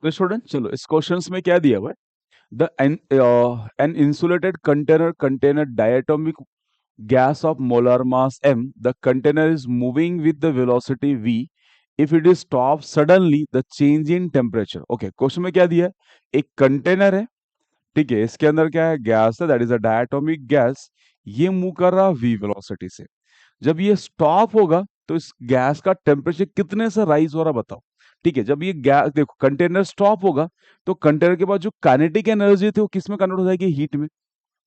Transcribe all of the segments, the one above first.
तो स्टूडेंट चलो इस क्वेश्चंस में क्या दिया हुआ है, the an insulated container diatomic gas of molar mass m, the container is moving with the velocity v, if it is stopped suddenly the change in temperature. Okay question में क्या दिया है, एक कंटेनर है, ठीक है, इसके अंदर क्या है, गैस है, that is a diatomic gas, ये मूव कर रहा v वेलोसिटी से। जब ये स्टॉप होगा तो इस गैस का टेम्परेचर कितने से राइज हो रहा बताओ। ठीक है, जब ये गैस देखो कंटेनर स्टॉप होगा तो कंटेनर के बाद जो काइनेटिक एनर्जी थी वो किस में कन्वर्ट हो जाएगी, हीट में।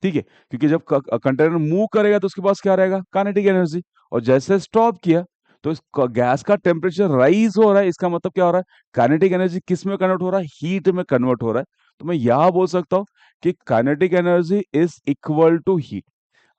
ठीक है, क्योंकि जब कंटेनर मूव करेगा तो उसके पास क्या रहेगा, काइनेटिक एनर्जी। और जैसे स्टॉप किया तो इस गैस का टेम्परेचर राइज हो रहा है, इसका मतलब क्या हो रहा है, काइनेटिक एनर्जी किस में कन्वर्ट हो रहा है, हीट में कन्वर्ट हो रहा है। तो मैं यह बोल सकता हूं कि kinetic energy is equal to heat.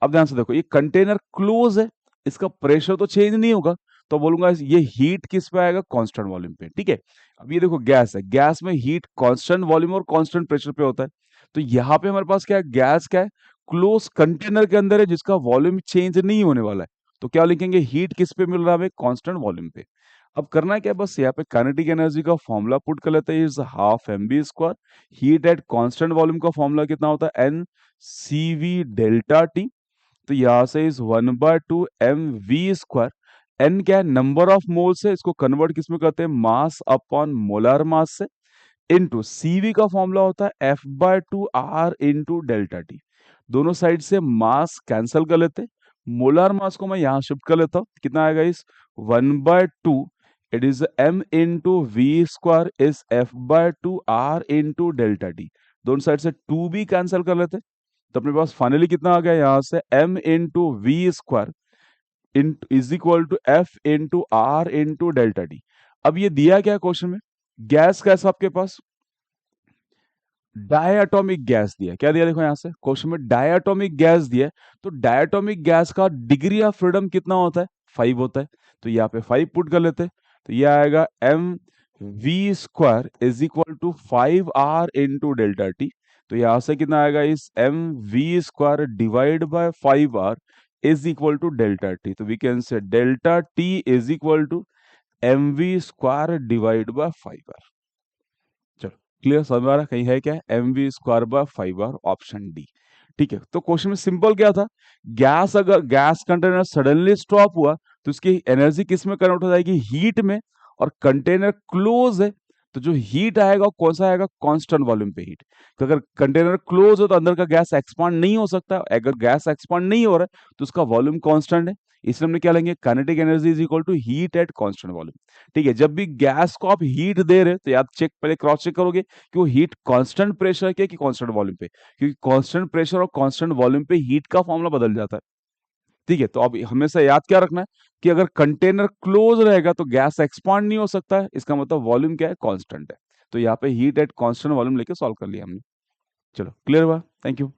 अब ध्यान से देखो, ये कंटेनर क्लोज है, इसका प्रेशर तो चेंज नहीं होगा, तो बोलूंगा ये हीट किस पे आएगा, कांस्टेंट वॉल्यूम पे। ठीक है, अब ये देखो गैस है, गैस में हीट कांस्टेंट वॉल्यूम और कांस्टेंट प्रेशर पे होता है। तो यहाँ पे हमारे पास क्या है, गैस क्या है, क्लोज कंटेनर के अंदर है जिसका वॉल्यूम चेंज नहीं होने वाला है। तो क्या लिखेंगे, हीट किस पे मिल रहा है हमें, कांस्टेंट वॉल्यूम पे। अब करना है क्या, बस यहाँ पे काइनेटिक एनर्जी का फॉर्मूला पुट कर लेते हैं, is half M B square. Heat at constant volume का फॉर्मूला कितना होता है, N C V delta T. तो यहां से इस 1/2 mv स्क्वायर, एन क्या है, नंबर ऑफ मोल्स है, इसको कन्वर्ट किस में करते हैं, मास अपॉन मोलर मास से, इनटू सीवी का फॉर्मूला होता है F/2 R into delta T. दोनों साइड से मास कैंसिल कर लेते हैं, मोलर मास को मैं यहां शिफ्ट कर लेता हूं, कितना आएगा इस 1/2, it is m into V square is F/2 R into delta T. दोनों साइड से 2 भी कैंसिल कर लेते हैं, तो अपने पास फाइनली कितना आ गया, यहां से m into V square is equal to F into R into delta T. अब ये दिया क्या क्वेश्चन में, गैस कैसा आपके पास, डायटोमिक गैस दिया, क्या दिया देखो यहां से क्वेश्चन में डायटोमिक गैस दिया है। तो डायटोमिक गैस का डिग्री ऑफ फ्रीडम कितना होता है, 5 होता है। तो यहाँ पे 5 पुट कर लेते हैं, तो ये आएगा M V square is equal to 5 R into delta T. तो यहां से कितना आएगा, इस M V square divide by 5 R is equal to delta T. तो we can say delta T is equal to M V square divide by 5 R। चलो clear, समझ में आ रहा है, कहीं है क्या, mv² bye 5 R, option D. ठीक है, तो क्वेश्चन में सिंपल क्या था, गैस अगर गैस कंटेनर सडनली स्टॉप हुआ तो उसकी एनर्जी किस में कन्वर्ट हो जाएगी, हीट में। और कंटेनर क्लोज है तो जो हीट आएगा वो कौन सा आएगा, कांस्टेंट वॉल्यूम पे हीट। तो अगर कंटेनर क्लोज हो तो अंदर का गैस एक्सपांड नहीं हो सकता, अगर गैस एक्सपांड नहीं हो रहा है तो उसका वॉल्यूम कांस्टेंट है, इसलिए हमने क्या लेंगे, kinetic energy is equal to heat at constant volume. ठीक है, जब भी गैस को आप हीट दे रहे तो याद चेक, पहले क्रॉस चेक करोगे कि वो हीट कांस्टेंट प्रेशर के कि कांस्टेंट वॉल्यूम पे, क्योंकि कांस्टेंट प्रेशर और कांस्टेंट वॉल्यूम पे हीट का फॉर्मूला बदल जाता है। ठीक है, तो अब हमेशा याद क्या रखना है कि अगर कंटेनर क्लोज रहेगा तो गैस एक्सपांड नहीं हो सकता है, इसका मतलब वॉल्यूम क्या है, कांस्टेंट है। तो यहाँ पे हीट एट कांस्टेंट वॉल्यूम लेके सॉल्व कर लिया हमने। चलो क्लियर हुआ, थैंक यू।